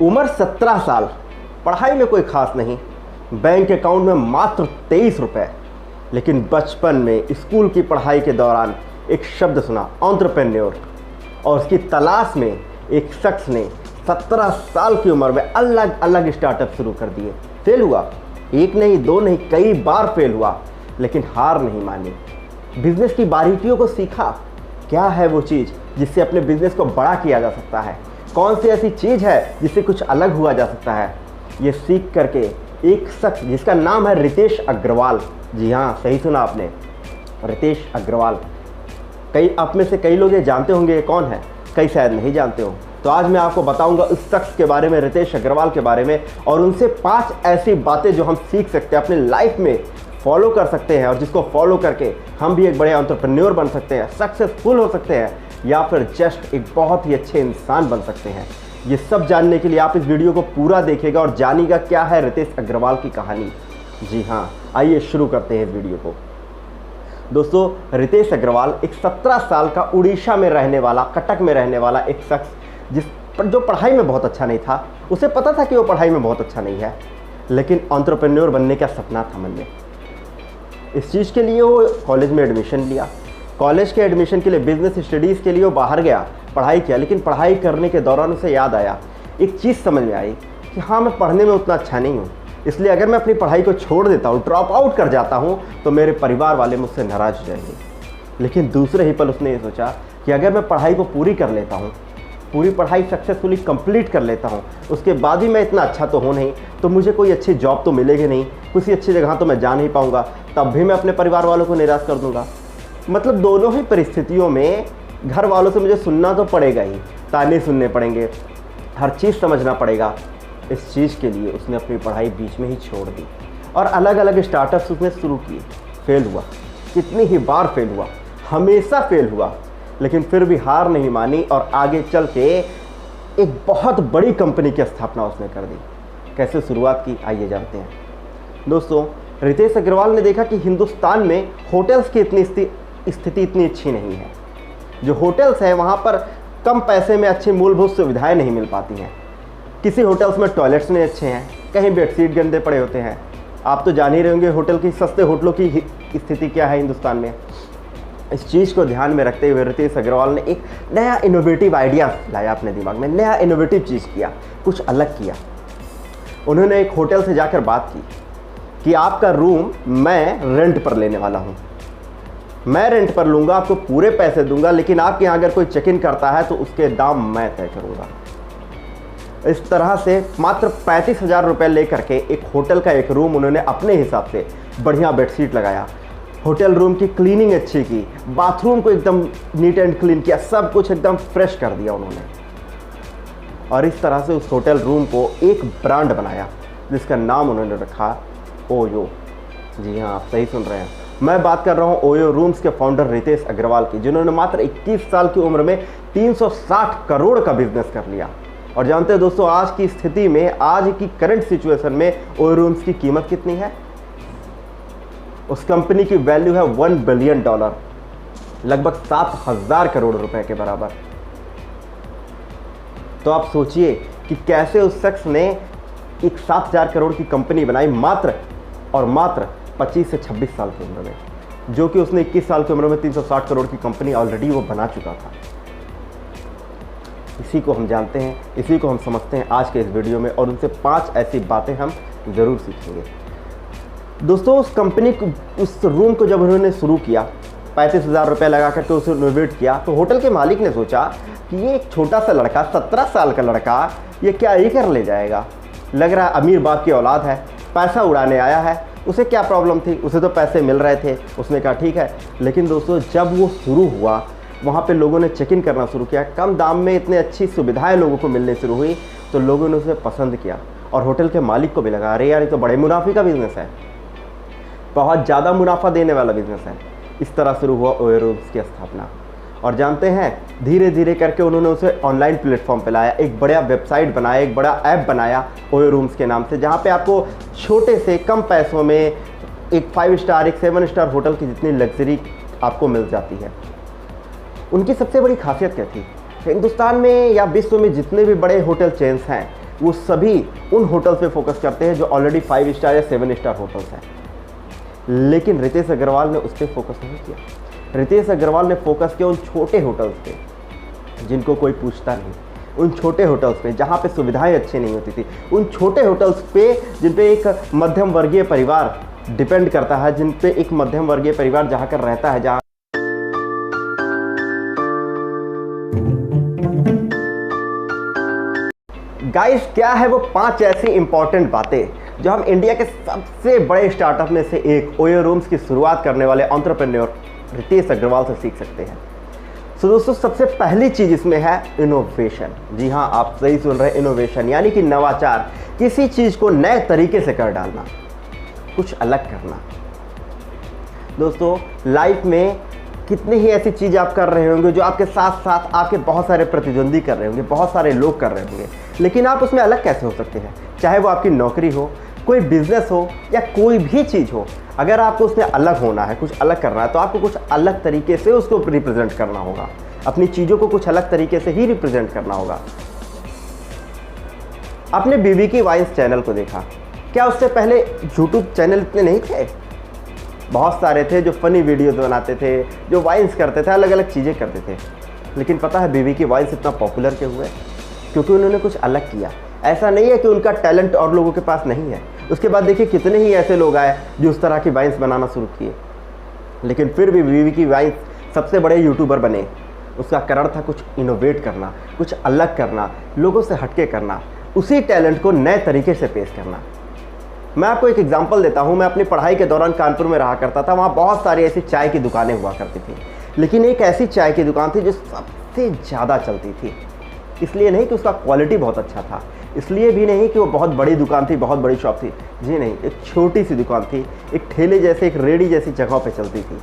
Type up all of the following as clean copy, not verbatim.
उम्र 17 साल, पढ़ाई में कोई खास नहीं, बैंक अकाउंट में मात्र 23 रुपए। लेकिन बचपन में स्कूल की पढ़ाई के दौरान एक शब्द सुना, एंटरप्रेन्योर, और उसकी तलाश में एक शख्स ने 17 साल की उम्र में अलग अलग स्टार्टअप शुरू कर दिए। फेल हुआ, एक नहीं दो नहीं, कई बार फेल हुआ, लेकिन हार नहीं मानी। बिजनेस की बारीकियों को सीखा, क्या है वो चीज़ जिससे अपने बिजनेस को बड़ा किया जा सकता है, कौन सी ऐसी चीज़ है जिससे कुछ अलग हुआ जा सकता है। ये सीख करके एक शख्स जिसका नाम है रितेश अग्रवाल, जी हाँ सही सुना आपने, रितेश अग्रवाल। कई आप में से कई लोग ये जानते होंगे ये कौन है, कई शायद नहीं जानते हो। तो आज मैं आपको बताऊंगा उस शख्स के बारे में, रितेश अग्रवाल के बारे में, और उनसे 5 ऐसी बातें जो हम सीख सकते हैं, अपनी लाइफ में फॉलो कर सकते हैं, और जिसको फॉलो करके हम भी एक बड़े एंटरप्रेन्योर बन सकते हैं, सक्सेसफुल हो सकते हैं, या फिर जस्ट एक बहुत ही अच्छे इंसान बन सकते हैं। ये सब जानने के लिए आप इस वीडियो को पूरा देखिएगा और जानिएगा क्या है रितेश अग्रवाल की कहानी। जी हाँ, आइए शुरू करते हैं इस वीडियो को। दोस्तों, रितेश अग्रवाल एक 17 साल का उड़ीसा में रहने वाला, कटक में रहने वाला एक शख्स जो पढ़ाई में बहुत अच्छा नहीं था। उसे पता था कि वो पढ़ाई में बहुत अच्छा नहीं है, लेकिन एंटरप्रेन्योर बनने का सपना था मन में। इस चीज़ के लिए वो कॉलेज में एडमिशन लिया। कॉलेज के एडमिशन के लिए, बिजनेस स्टडीज़ के लिए वो बाहर गया, पढ़ाई किया। लेकिन पढ़ाई करने के दौरान उसे याद आया, एक चीज़ समझ में आई कि हाँ, मैं पढ़ने में उतना अच्छा नहीं हूँ, इसलिए अगर मैं अपनी पढ़ाई को छोड़ देता हूँ, ड्रॉप आउट कर जाता हूँ, तो मेरे परिवार वाले मुझसे नाराज़ हो जाएंगे। लेकिन दूसरे ही पल उसने ये सोचा कि अगर मैं पढ़ाई को पूरी कर लेता हूँ, पूरी पढ़ाई सक्सेसफुली कंप्लीट कर लेता हूँ, उसके बाद भी मैं इतना अच्छा तो हूँ नहीं, तो मुझे कोई अच्छी जॉब तो मिलेगी नहीं, किसी अच्छी जगह तो मैं जा नहीं पाऊँगा, तब भी मैं अपने परिवार वालों को निराश कर दूँगा। मतलब दोनों ही परिस्थितियों में घर वालों से मुझे सुनना तो पड़ेगा ही, ताने सुनने पड़ेंगे, हर चीज़ समझना पड़ेगा। इस चीज़ के लिए उसने अपनी पढ़ाई बीच में ही छोड़ दी और अलग अलग स्टार्टअप्स उसने शुरू किए। फेल हुआ, कितनी ही बार फेल हुआ, हमेशा फेल हुआ, लेकिन फिर भी हार नहीं मानी और आगे चल के एक बहुत बड़ी कंपनी की स्थापना उसने कर दी। कैसे शुरुआत की, आइए जानते हैं। दोस्तों, रितेश अग्रवाल ने देखा कि हिंदुस्तान में होटल्स की स्थिति इतनी अच्छी नहीं है। जो होटल्स हैं वहाँ पर कम पैसे में अच्छी मूलभूत सुविधाएं नहीं मिल पाती हैं। किसी होटल्स में टॉयलेट्स नहीं अच्छे हैं, कहीं बेडशीट गंदे पड़े होते हैं। आप तो जान ही रहे होंगे होटल की, सस्ते होटलों की स्थिति क्या है हिंदुस्तान में। इस चीज़ को ध्यान में रखते हुए रितेश अग्रवाल ने एक नया इनोवेटिव आइडिया लाया अपने दिमाग में, नया इनोवेटिव चीज़ किया, कुछ अलग किया। उन्होंने एक होटल से जाकर बात की कि आपका रूम मैं रेंट पर लेने वाला हूँ, मैं रेंट पर लूँगा, आपको पूरे पैसे दूंगा, लेकिन आपके यहाँ अगर कोई चेक इन करता है तो उसके दाम मैं तय करूँगा। इस तरह से मात्र 35,000 रुपये लेकर के एक होटल का एक रूम उन्होंने अपने हिसाब से बढ़िया बेडशीट लगाया, होटल रूम की क्लीनिंग अच्छी की, बाथरूम को एकदम नीट एंड क्लीन किया, सब कुछ एकदम फ्रेश कर दिया उन्होंने। और इस तरह से उस होटल रूम को एक ब्रांड बनाया जिसका नाम उन्होंने रखा ओयो। जी हाँ, आप सही सुन रहे हैं, मैं बात कर रहा हूँ ओयो रूम्स के फाउंडर रितेश अग्रवाल की, जिन्होंने मात्र 21 साल की उम्र में 360 करोड़ का बिजनेस कर लिया। और जानते हैं दोस्तों, आज की स्थिति में, आज की करंट सिचुएशन में ओयो रूम्स की कीमत कितनी है? उस कंपनी की वैल्यू है $1 बिलियन, लगभग 7,000 करोड़ रुपए के बराबर। तो आप सोचिए कि कैसे उस शख्स ने एक 7,000 करोड़ की कंपनी बनाई मात्र और मात्र 25 से 26 साल की उम्र में, जो कि उसने 21 साल की उम्र में 360 करोड़ की कंपनी ऑलरेडी वो बना चुका था। इसी को हम जानते हैं, इसी को हम समझते हैं आज के इस वीडियो में, और उनसे 5 ऐसी बातें हम ज़रूर सीखेंगे। दोस्तों, उस कंपनी को, उस रूम को जब उन्होंने शुरू किया, 35,000 रुपये लगा करके उसे इनोवेट किया, तो होटल के मालिक ने सोचा कि ये एक छोटा सा लड़का, 17 साल का लड़का, ये क्या ही कर ले जाएगा, लग रहा है अमीर बाप की औलाद है, पैसा उड़ाने आया है, उसे क्या प्रॉब्लम थी, उसे तो पैसे मिल रहे थे। उसने कहा ठीक है। लेकिन दोस्तों, जब वो शुरू हुआ, वहाँ पे लोगों ने चेक इन करना शुरू किया, कम दाम में इतने अच्छी सुविधाएं लोगों को मिलने शुरू हुई, तो लोगों ने उसे पसंद किया और होटल के मालिक को भी लगा, अरे यार ये तो बड़े मुनाफे का बिजनेस है, बहुत ज़्यादा मुनाफा देने वाला बिजनेस है। इस तरह शुरू हुआ ओयो रूम्स की स्थापना। और जानते हैं, धीरे धीरे करके उन्होंने उसे ऑनलाइन प्लेटफॉर्म पे लाया, एक बड़ा वेबसाइट बनाया, एक बड़ा ऐप बनाया ओयो रूम्स के नाम से, जहाँ पे आपको छोटे से कम पैसों में एक 5 स्टार, एक 7 स्टार होटल की जितनी लग्जरी आपको मिल जाती है। उनकी सबसे बड़ी खासियत क्या थी? हिंदुस्तान में या विश्व में जितने भी बड़े होटल चेन्स हैं, वो सभी उन होटल्स पे फोकस करते हैं जो ऑलरेडी 5 स्टार या 7 स्टार होटल्स हैं। लेकिन रितेश अग्रवाल ने उस पर फोकस नहीं किया। रितेश अग्रवाल ने फोकस किया उन छोटे होटल्स पे जिनको कोई पूछता नहीं, उन छोटे होटल्स पे जहाँ पे सुविधाएं अच्छी नहीं होती थी, उन छोटे होटल्स पे जिन पे एक मध्यम वर्गीय परिवार डिपेंड करता है, जिन पे एक मध्यम वर्गीय परिवार जहाँ कर रहता है, जहाँ गाइस क्या है वो 5 ऐसी इंपॉर्टेंट बातें जो हम इंडिया के सबसे बड़े स्टार्टअप में से एक ओयो रूम्स की शुरुआत करने वाले एंटरप्रेन्योर रितेश अग्रवाल से सीख सकते हैं। तो दोस्तों सबसे पहली चीज इसमें है इनोवेशन। जी हाँ, आप सही सुन रहे हैं, इनोवेशन यानी कि नवाचार, किसी चीज को नए तरीके से कर डालना, कुछ अलग करना। दोस्तों लाइफ में कितनी ही ऐसी चीज आप कर रहे होंगे जो आपके साथ साथ आपके बहुत सारे प्रतिद्वंदी कर रहे होंगे, बहुत सारे लोग कर रहे होंगे, लेकिन आप उसमें अलग कैसे हो सकते हैं? चाहे वो आपकी नौकरी हो, कोई बिजनेस हो या कोई भी चीज़ हो, अगर आपको उसमें अलग होना है, कुछ अलग करना है, तो आपको कुछ अलग तरीके से उसको रिप्रेजेंट करना होगा। अपनी चीज़ों को कुछ अलग तरीके से ही रिप्रेजेंट करना होगा। आपने बीबी की वाइन्स चैनल को देखा, क्या उससे पहले यूट्यूब चैनल इतने नहीं थे? बहुत सारे थे जो फनी वीडियोस बनाते थे, जो वाइन्स करते थे, अलग अलग चीज़ें करते थे। लेकिन पता है बीबी की वाइन्स इतना पॉपुलर क्यों हुए? क्योंकि उन्होंने कुछ अलग किया। ऐसा नहीं है कि उनका टैलेंट और लोगों के पास नहीं है। उसके बाद देखिए कितने ही ऐसे लोग आए जो उस तरह की वाइन्स बनाना शुरू किए, लेकिन फिर भी बीबी की वाइन्स सबसे बड़े यूट्यूबर बने। उसका कारण था कुछ इनोवेट करना, कुछ अलग करना, लोगों से हटके करना, उसी टैलेंट को नए तरीके से पेश करना। मैं आपको एक एग्जांपल देता हूं। मैं अपनी पढ़ाई के दौरान कानपुर में रहा करता था। वहाँ बहुत सारी ऐसी चाय की दुकानें हुआ करती थी, लेकिन एक ऐसी चाय की दुकान थी जो सबसे ज़्यादा चलती थी। इसलिए नहीं कि उसका क्वालिटी बहुत अच्छा था, इसलिए भी नहीं कि वो बहुत बड़ी दुकान थी, बहुत बड़ी शॉप थी, जी नहीं, एक छोटी सी दुकान थी, एक ठेले जैसे, एक रेडी जैसी जगह पे चलती थी,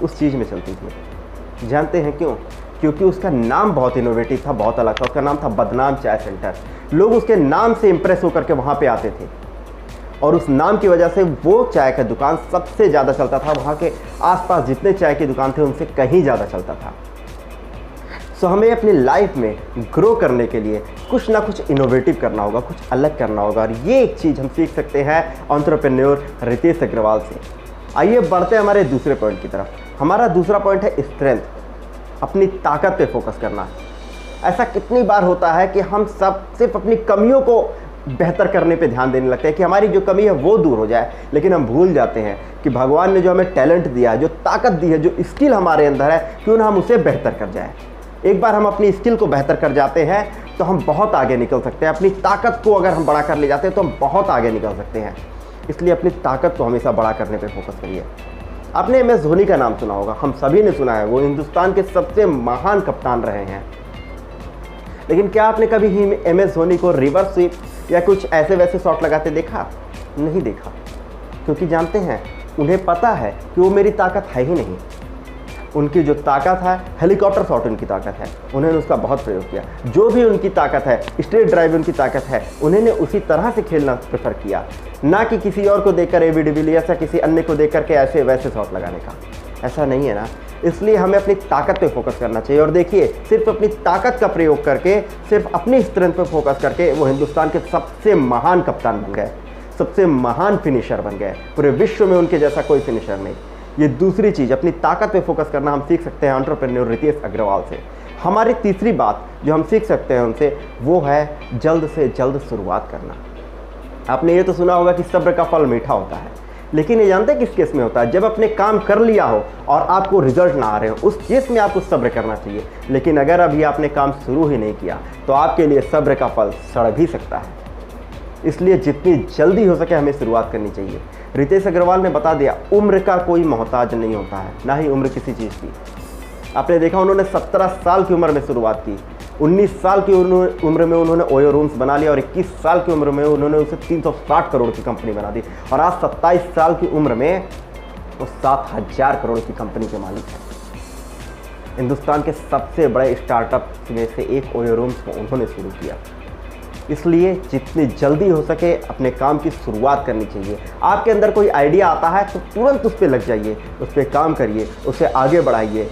उस चीज़ में चलती थी। जानते हैं क्यों? क्योंकि उसका नाम बहुत इनोवेटिव था, बहुत अलग था। उसका नाम था बदनाम चाय सेंटर। लोग उसके नाम से इंप्रेस होकर के वहाँ पर आते थे और उस नाम की वजह से वो चाय का दुकान सबसे ज़्यादा चलता था। वहाँ के आसपास जितने चाय की दुकान थे उनसे कहीं ज़्यादा चलता था। सो हमें अपनी लाइफ में ग्रो करने के लिए कुछ ना कुछ इनोवेटिव करना होगा, कुछ अलग करना होगा, और ये एक चीज़ हम सीख सकते हैं एंटरप्रेन्योर रितेश अग्रवाल से। आइए बढ़ते हैं हमारे दूसरे पॉइंट की तरफ। हमारा दूसरा पॉइंट है स्ट्रेंथ, अपनी ताकत पे फोकस करना। ऐसा कितनी बार होता है कि हम सब सिर्फ अपनी कमियों को बेहतर करने पे ध्यान देने लगते हैं कि हमारी जो कमी है वो दूर हो जाए, लेकिन हम भूल जाते हैं कि भगवान ने जो हमें टैलेंट दिया है, जो ताकत दी है, जो स्किल हमारे अंदर है, क्यों ना हम उसे बेहतर कर जाए। एक बार हम अपनी स्किल को बेहतर कर जाते हैं तो हम बहुत आगे निकल सकते हैं। अपनी ताकत को अगर हम बड़ा कर ले जाते हैं तो हम बहुत आगे निकल सकते हैं। इसलिए अपनी ताकत को हमेशा बड़ा करने पर फोकस करिए। आपने MS धोनी का नाम सुना होगा, हम सभी ने सुना है। वो हिंदुस्तान के सबसे महान कप्तान रहे हैं, लेकिन क्या आपने कभी ही MS धोनी को रिवर्स स्वीप या कुछ ऐसे वैसे शॉट लगाते देखा? नहीं देखा, क्योंकि जानते हैं, उन्हें पता है कि वो मेरी ताकत है ही नहीं। उनकी जो ताकत है, हेलीकॉप्टर शॉट उनकी ताकत है, उन्होंने उसका बहुत प्रयोग किया। जो भी उनकी ताकत है, स्ट्रेट ड्राइव उनकी ताकत है, उन्होंने उसी तरह से खेलना प्रेफर किया, ना कि किसी और को देखकर AB डिविलियर्स या किसी अन्य को देख करके ऐसे वैसे शॉट लगाने का। ऐसा नहीं है ना। इसलिए हमें अपनी ताकत पे फोकस करना चाहिए। और देखिए, सिर्फ अपनी ताकत का प्रयोग करके, सिर्फ अपनी स्ट्रेंथ पे फोकस करके वो हिंदुस्तान के सबसे महान कप्तान बन गए, सबसे महान फिनिशर बन गए। पूरे विश्व में उनके जैसा कोई फिनिशर नहीं। ये दूसरी चीज़, अपनी ताकत पे फोकस करना, हम सीख सकते हैं एंटरप्रेन्योर रितेश अग्रवाल से। हमारी तीसरी बात जो हम सीख सकते हैं उनसे, वो है जल्द से जल्द शुरुआत करना। आपने ये तो सुना होगा कि सब्र का फल मीठा होता है, लेकिन ये जानते हैं किस केस में होता है? जब अपने काम कर लिया हो और आपको रिजल्ट ना आ रहे हो, उस केस में आपको सब्र करना चाहिए। लेकिन अगर अभी आपने काम शुरू ही नहीं किया तो आपके लिए सब्र का फल सड़ भी सकता है। इसलिए जितनी जल्दी हो सके हमें शुरुआत करनी चाहिए। रितेश अग्रवाल ने बता दिया, उम्र का कोई मोहताज नहीं होता है, ना ही उम्र किसी चीज़ की। आपने देखा, उन्होंने 17 साल की उम्र में शुरुआत की, 19 साल की उम्र में उन्होंने ओयो रूम्स बना लिया और 21 साल की उम्र में उन्होंने उसे 360 करोड़ की कंपनी बना दी। और आज 27 साल की उम्र में वो 7000 करोड़ की कंपनी के मालिक हैं। हिंदुस्तान के सबसे बड़े स्टार्टअप में से एक ओयो रूम्स को उन्होंने शुरू किया। इसलिए जितनी जल्दी हो सके अपने काम की शुरुआत करनी चाहिए। आपके अंदर कोई आइडिया आता है तो तुरंत उस पर लग जाइए, उस पर काम करिए, उसे आगे बढ़ाइए।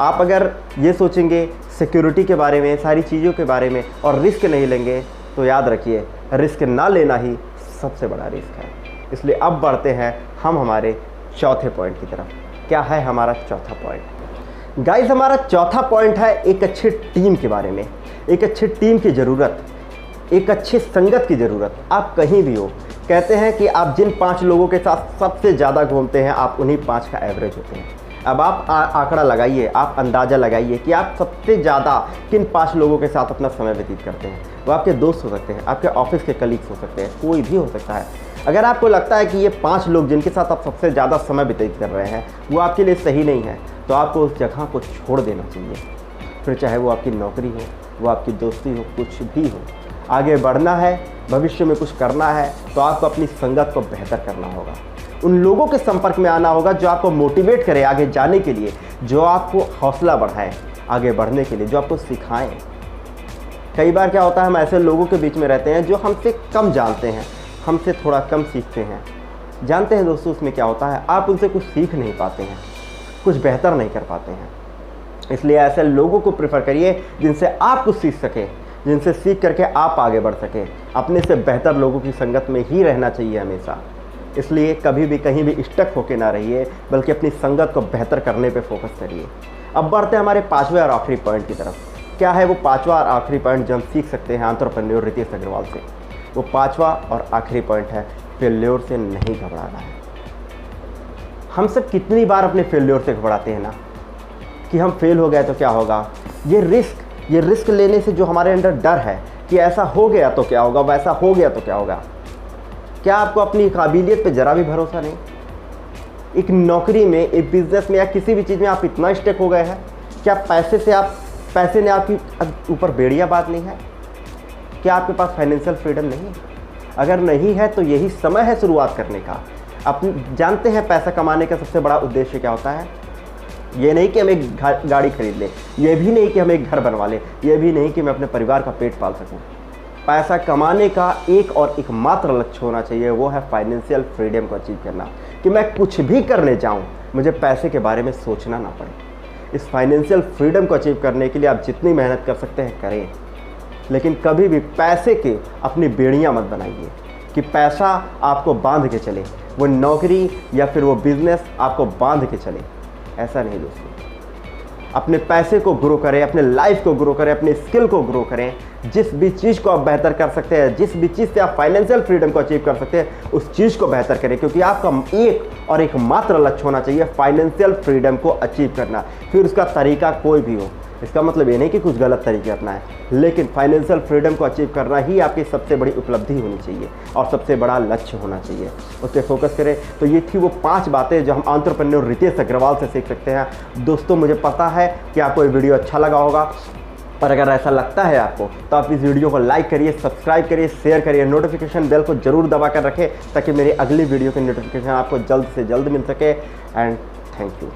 आप अगर ये सोचेंगे सिक्योरिटी के बारे में, सारी चीज़ों के बारे में, और रिस्क नहीं लेंगे, तो याद रखिए रिस्क ना लेना ही सबसे बड़ा रिस्क है। इसलिए अब बढ़ते हैं हम हमारे चौथे पॉइंट की तरफ। क्या है हमारा चौथा पॉइंट? गाइस, हमारा चौथा पॉइंट है एक अच्छी टीम के बारे में। एक अच्छी टीम की ज़रूरत, एक अच्छी संगत की ज़रूरत। आप कहीं भी हो, कहते हैं कि आप जिन 5 लोगों के साथ सबसे ज़्यादा घूमते हैं आप उन्हीं 5 का एवरेज होते हैं। अब आप आंकड़ा लगाइए, आप अंदाज़ा लगाइए कि आप सबसे ज़्यादा किन 5 लोगों के साथ अपना समय व्यतीत करते हैं। वो आपके दोस्त हो सकते हैं, आपके ऑफिस के कलीग्स हो सकते हैं, कोई भी हो सकता है। अगर आपको लगता है कि ये 5 लोग जिनके साथ आप सबसे ज़्यादा समय व्यतीत कर रहे हैं वो आपके लिए सही नहीं है, तो आपको उस जगह को छोड़ देना चाहिए। फिर चाहे वो आपकी नौकरी हो, वो आपकी दोस्ती हो, कुछ भी हो। आगे बढ़ना है, भविष्य में कुछ करना है, तो आपको अपनी संगत को बेहतर करना होगा। उन लोगों के संपर्क में आना होगा जो आपको मोटिवेट करे आगे जाने के लिए, जो आपको हौसला बढ़ाए आगे बढ़ने के लिए, जो आपको सिखाएं। कई बार क्या होता है, हम ऐसे लोगों के बीच में रहते हैं जो हमसे कम जानते हैं, हमसे थोड़ा कम सीखते हैं। जानते हैं दोस्तों उसमें क्या होता है, आप उनसे कुछ सीख नहीं पाते हैं, कुछ बेहतर नहीं कर पाते हैं। इसलिए ऐसे लोगों को प्रेफर करिए जिनसे आप कुछ सीख सकें, जिनसे सीख करके आप आगे बढ़ सकें। अपने से बेहतर लोगों की संगत में ही रहना चाहिए हमेशा। इसलिए कभी भी कहीं भी स्टक होके ना रहिए, बल्कि अपनी संगत को बेहतर करने पे फोकस करिए। अब बढ़ते हैं हमारे 5वें और आखिरी पॉइंट की तरफ। क्या है वो 5वां और आखिरी पॉइंट जो हम सीख सकते हैं एंटरप्रेन्योर रितेश अग्रवाल से? वो 5वां और आखिरी पॉइंट है फेल्योर से नहीं घबराना है। हम सब कितनी बार अपने फेल्योर से घबराते हैं ना, कि हम फेल हो गए तो क्या होगा। ये रिस्क लेने से जो हमारे अंदर डर है कि ऐसा हो गया तो क्या होगा, वैसा हो गया तो क्या होगा। क्या आपको अपनी काबिलियत पे ज़रा भी भरोसा नहीं? एक नौकरी में, एक बिजनेस में या किसी भी चीज़ में आप इतना स्टक हो गए हैं, क्या पैसे ने आपकी ऊपर बेड़ियाँ बात नहीं है? क्या आपके पास फाइनेंशियल फ्रीडम नहीं है? अगर नहीं है तो यही समय है शुरुआत करने का। अपने जानते हैं पैसा कमाने का सबसे बड़ा उद्देश्य क्या होता है? ये नहीं कि हम एक गाड़ी खरीद लें, ये भी नहीं कि हम एक घर बनवा लें, ये भी नहीं कि मैं अपने परिवार का पेट पाल सकूं। पैसा कमाने का एक और एकमात्र लक्ष्य होना चाहिए, वो है फाइनेंशियल फ्रीडम को अचीव करना। कि मैं कुछ भी करने जाऊं, मुझे पैसे के बारे में सोचना ना पड़े। इस फाइनेंशियल फ्रीडम को अचीव करने के लिए आप जितनी मेहनत कर सकते हैं करें, लेकिन कभी भी पैसे के अपनी बेड़ियाँ मत बनाइए कि पैसा आपको बांध के चले, वो नौकरी या फिर वो बिजनेस आपको बांध के चले। ऐसा नहीं दोस्तों, अपने पैसे को ग्रो करें, अपने लाइफ को ग्रो करें, अपने स्किल को ग्रो करें। जिस भी चीज़ को आप बेहतर कर सकते हैं, जिस भी चीज़ से आप फाइनेंशियल फ्रीडम को अचीव कर सकते हैं, उस चीज़ को बेहतर करें। क्योंकि आपका एक और एकमात्र लक्ष्य होना चाहिए फाइनेंशियल फ्रीडम को अचीव करना। फिर उसका तरीका कोई भी हो, इसका मतलब ये नहीं कि कुछ गलत तरीके अपनाएं, लेकिन फाइनेंशियल फ्रीडम को अचीव करना ही आपकी सबसे बड़ी उपलब्धि होनी चाहिए और सबसे बड़ा लक्ष्य होना चाहिए। उस पर फोकस करें। तो ये थी वो 5 बातें जो हम एंटरप्रेन्योर रितेश अग्रवाल से सीख सकते हैं। दोस्तों, मुझे पता है कि आपको ये वीडियो अच्छा लगा होगा, और अगर ऐसा लगता है आपको तो आप इस वीडियो को लाइक करिए, सब्सक्राइब करिए, शेयर करिए, नोटिफिकेशन बेल को जरूर दबा कर रखें ताकि मेरी अगली वीडियो की नोटिफिकेशन आपको जल्द से जल्द मिल सके। And thank you.